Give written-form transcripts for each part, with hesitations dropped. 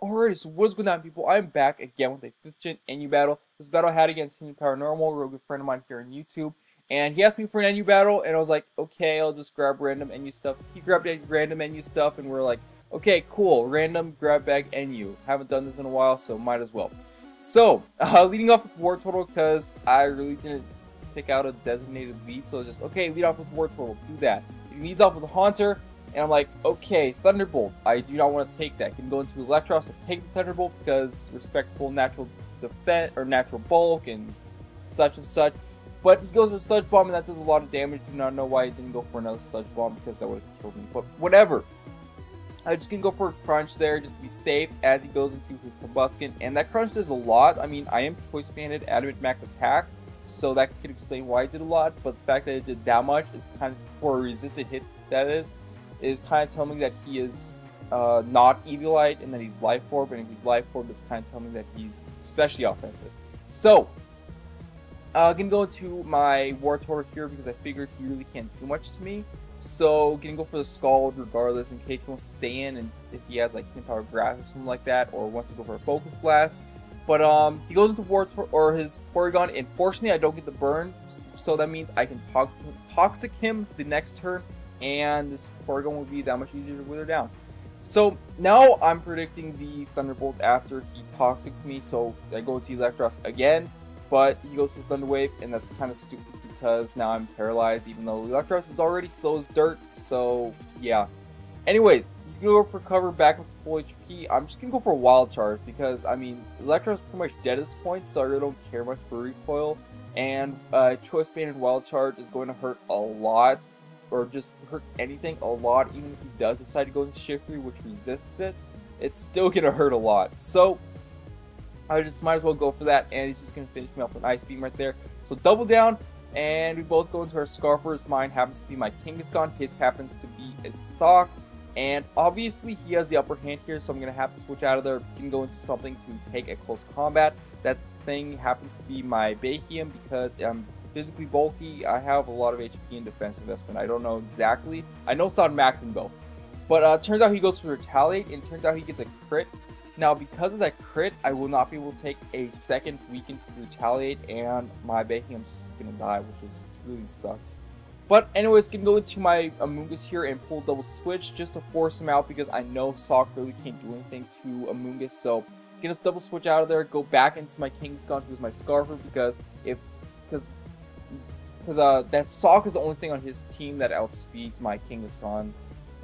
Alrighty, so what's going on, people? I'm back again with a 5th gen NU battle. This battle I had against HiddenPowerNormal, a real good friend of mine here on YouTube. And he asked me for an NU battle, and I was like, okay, I'll just grab random NU stuff. He grabbed random NU stuff, and we're like, okay, cool, random grab bag NU. Haven't done this in a while, so might as well. So, leading off with war total, because I really didn't pick out a designated lead, so just, okay, lead off with war total, do that. He leads off with a Haunter. And I'm like, okay, Thunderbolt. I do not want to take that. Can go into Electros and take the Thunderbolt because respectable natural defense or natural bulk and such. But he goes with Sludge Bomb and that does a lot of damage. Do not know why he didn't go for another Sludge Bomb because that would have killed me. But whatever. I'm just gonna go for a Crunch there just to be safe as he goes into his Combustion. And that Crunch does a lot. I mean, I am choice banded Adamant Max Attack, so that could explain why it did a lot. But the fact that it did that much is kind of for a resisted hit. That is kind of telling me that he is not Eviolite and that he's Life Orb, and if he's Life Orb, it's kind of telling me that he's especially offensive. So, gonna go into my Wartortle here because I figured he really can't do much to me. So, gonna go for the Scald regardless in case he wants to stay in, and if he has like Hidden Power Grass or something like that, or wants to go for a Focus Blast. But he goes into Wartortle or his Porygon, and fortunately I don't get the burn, so that means I can Toxic him the next turn. And this Porygon will be that much easier to wither down. So now I'm predicting the Thunderbolt after he Toxic me, so I go to Electros again, but he goes for Thunder Wave, and that's kind of stupid because now I'm paralyzed even though Electros is already slow as dirt, so yeah. Anyways, he's gonna go for cover back up to full HP. I'm just gonna go for a Wild Charge because, I mean, Electros is pretty much dead at this point, so I really don't care much for recoil, and Choice Banded Wild Charge is going to hurt a lot. Or just hurt anything a lot, even if he does decide to go into Shift 3, which resists it, it's still gonna hurt a lot. So I just might as well go for that, and he's just gonna finish me off with an Ice Beam right there. So double down, and we both go into our Scarfers. Mine happens to be my Kangaskhan, his happens to be a Sock, and obviously he has the upper hand here, so I'm gonna have to switch out of there. We can go into something to take a close combat. That thing happens to be my Bayhium because I'm physically bulky. I have a lot of HP and defense investment. I don't know exactly. I know it's not maximum though. But turns out he goes for Retaliate, and turns out he gets a crit. Now because of that crit, I will not be able to take a second weaken to Retaliate, and my Bayhium's just gonna die, which is really sucks. But anyways, gonna go into my Amoonguss here and pull double switch just to force him out because I know Sock really can't do anything to Amoonguss. So gonna double switch out of there, go back into my Kangaskhan, who's my Scarfer, because that Sock is the only thing on his team that outspeeds my Kangaskhan,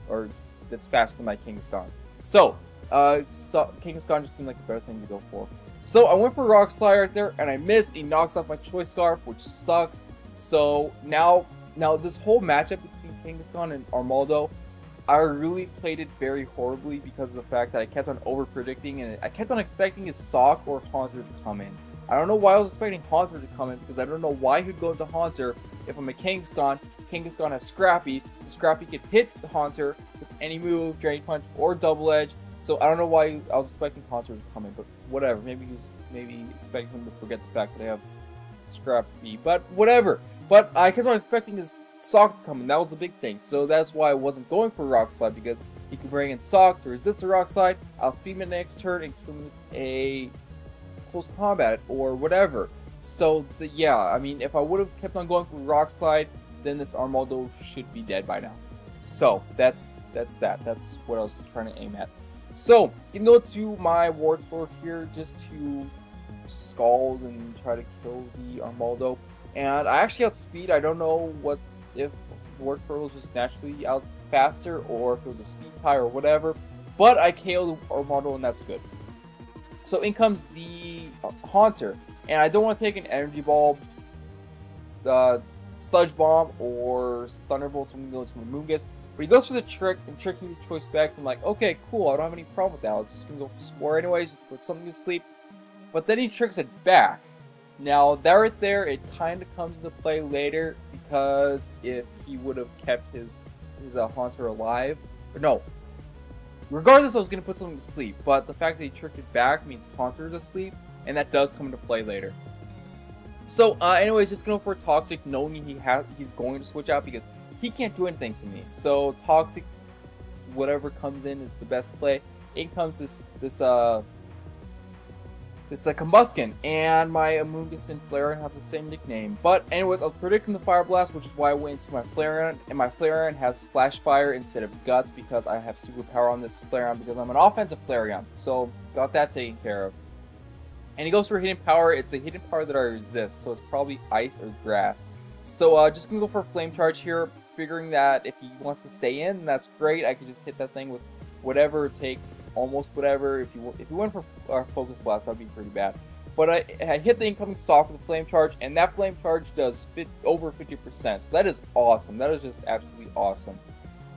or that's faster than my Kangaskhan. So, Kangaskhan just seemed like a better thing to go for. So, I went for Rock Slide right there, and I missed. He knocks off my Choice Scarf, which sucks. So, now this whole matchup between Kangaskhan and Armaldo, I really played it very horribly because of the fact that I kept on over-predicting, and I kept on expecting his Sock or Haunter to come in. I don't know why I was expecting Haunter to come in because I don't know why he'd go into Haunter if I'm a Kangaskhan. Kangaskhan has Scrappy. Scrappy could hit the Haunter with any move, Drain Punch, or Double Edge. So I don't know why I was expecting Haunter to come in, but whatever. Maybe he was expecting him to forget the fact that I have Scrappy, but whatever. But I kept on expecting his Sock to come in. That was the big thing. So that's why I wasn't going for Rock Slide, because he could bring in Sock to resist the Rock Slide. I'll speed him next turn and kill him with a close combat or whatever. So yeah, I mean, if I would have kept on going for Rock Slide, then this Armaldo should be dead by now. So that's that. That's what I was trying to aim at. So you can go to my Wartortle here just to Scald and try to kill the Armaldo. And I actually outspeed. I don't know if Wartortle was just naturally out faster or if it was a speed tie or whatever. But I KO'd Armaldo, and that's good. So in comes the Haunter, and I don't want to take an Energy Ball, Sludge Bomb, or Thunderbolt, so I'm going to go into Amoonguss. But he goes for the trick and tricks me with Choice Specs. I'm like, okay, cool, I don't have any problem with that. I'm just going to go for Spore anyways, just put something to sleep. But then he tricks it back. Now, that right there, it kind of comes into play later, because if he would have kept his Haunter alive, or no. Regardless, I was going to put something to sleep, but the fact that he tricked it back means Haunter's asleep, and that does come into play later. So, anyways, just going for Toxic, knowing he's going to switch out because he can't do anything to me. So, Toxic, whatever comes in is the best play. in comes this Combuskin, and my Amoonguss and Flareon have the same nickname. But anyways, I was predicting the Fire Blast, which is why I went into my Flareon, and my Flareon has Flash Fire instead of Guts because I have Superpower on this Flareon because I'm an offensive Flareon. So got that taken care of. And he goes for Hidden Power. It's a Hidden Power that I resist, so it's probably Ice or Grass. So just gonna go for a Flame Charge here, figuring that if he wants to stay in, that's great. I can just hit that thing with whatever, take almost whatever. If you went for Focus Blast, that'd be pretty bad. But I hit the incoming Sock with a Flame Charge, and that Flame Charge does over 50%. So that is awesome. That is just absolutely awesome.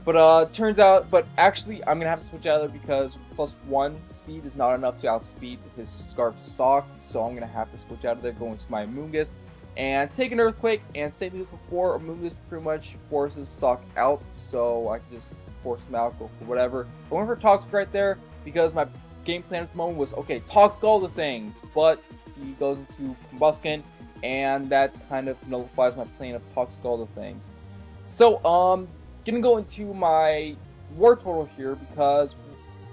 But turns out, but actually, I'm gonna have to switch out of there because +1 speed is not enough to outspeed his Scarf Sock. So I'm gonna have to switch out of there, go into my Amoonguss, and take an Earthquake. And same as before, Amoonguss pretty much forces Sock out, so I can just force him out, go for whatever. I went for Toxic right there because my game plan at the moment was, okay, Toxic all the things, but he goes into Combuskin, and that kind of nullifies my plan of Toxic all the things. So, gonna go into my war total here because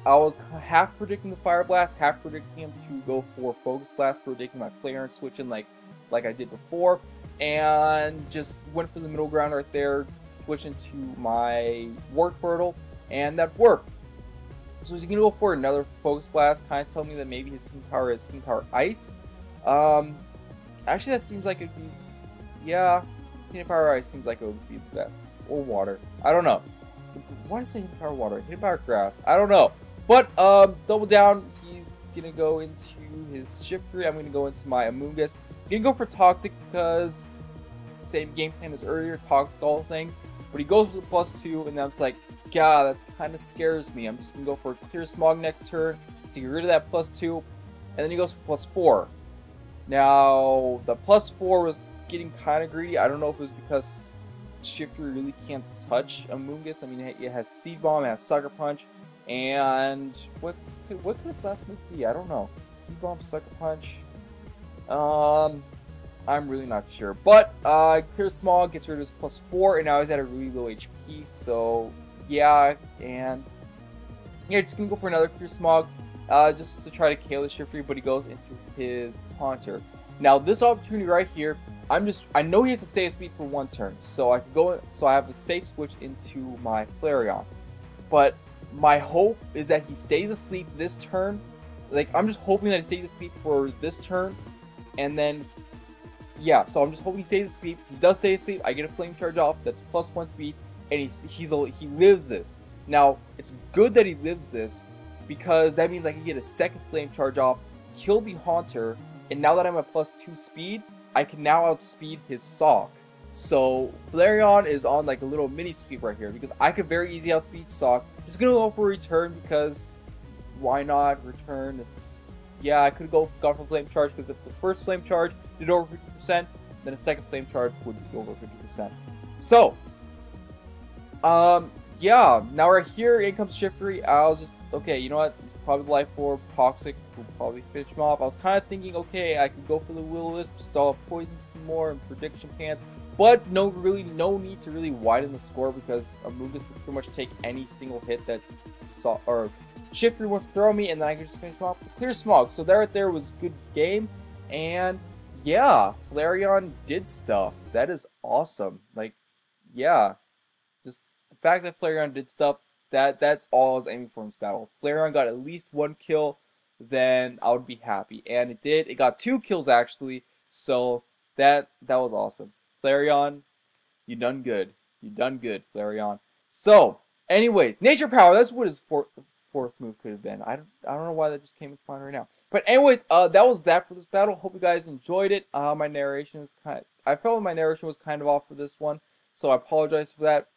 I was half predicting the Fire Blast, half predicting him to go for Focus Blast, predicting my Flareon switching like I did before, and just went for the middle ground right there, switching to my War Turtle, and that worked. So he's gonna go for another Focus Blast, kind of tell me that maybe his King Power is King Power Ice. Actually that seems like it'd be, yeah, King Power Ice seems like it would be the best. Or Water. I don't know. Why did I say Hidden Power Water? Hidden Power Grass. I don't know. But, double down. He's gonna go into his Shiftry. I'm gonna go into my Amoonguss. I'm gonna go for Toxic because same game plan as earlier. Toxic all things. But he goes for the +2, and then it's like, God, that kind of scares me. I'm just gonna go for a Clear Smog next turn to get rid of that +2. And then he goes for +4. Now, the +4 was getting kind of greedy. I don't know if it was because Shifter really can't touch Amoonguss. I mean, it has Seed Bomb, it has Sucker Punch, and what could its last move be? I don't know. Seed Bomb, Sucker Punch. I'm really not sure. But Clear Smog gets rid of his +4, and now he's at a really low HP. So yeah, and yeah, just gonna go for another Clear Smog, just to try to KO the Shifter. But he goes into his Haunter. Now this opportunity right here, I know he has to stay asleep for 1 turn, so I can go. So I have a safe switch into my Flareon. But my hope is that he stays asleep this turn. Like, I'm just hoping that he stays asleep for this turn, and then yeah. So I'm just hoping he stays asleep. He does stay asleep. I get a Flame Charge off. That's +1 speed, and he lives this. Now it's good that he lives this because that means I can get a second Flame Charge off, kill the Haunter, and now that I'm at +2 speed, I can now outspeed his Sock. So Flareon is on like a little mini sweep right here because I could very easily outspeed Sock. Just gonna go for Return because why not Return? It's, yeah, I could gone for Flame Charge because if the first Flame Charge did over 50%, then a second Flame Charge would be over 50%. So, yeah, now right here, in comes Shiftery. I was just, okay, you know what, it's probably Life Orb, Toxic, will probably finish him off. I was kind of thinking, okay, I could go for the Will-O-Wisp, stall Poison some more, and Prediction Pants, but no need to really widen the score because Amoonguss can pretty much take any single hit that Shiftery wants to throw me, and then I can just finish him off with Clear Smog. So that right there was a good game, and yeah, Flareon did stuff. That is awesome. Like, yeah, just the fact that Flareon did stuff, that's all I was aiming for in this battle. If Flareon got at least 1 kill, then I would be happy. And it did. It got 2 kills actually. So that was awesome. Flareon, you done good. You done good, Flareon. So, anyways, Nature Power, that's what his fourth move could have been. I don't know why that just came into mind right now. But anyways, that was that for this battle. Hope you guys enjoyed it. My narration is I felt my narration was kind of off for this one, so I apologize for that.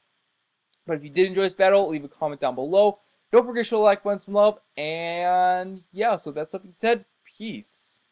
But if you did enjoy this battle, leave a comment down below. Don't forget to show the like button some love. And yeah, so that's something said. Peace.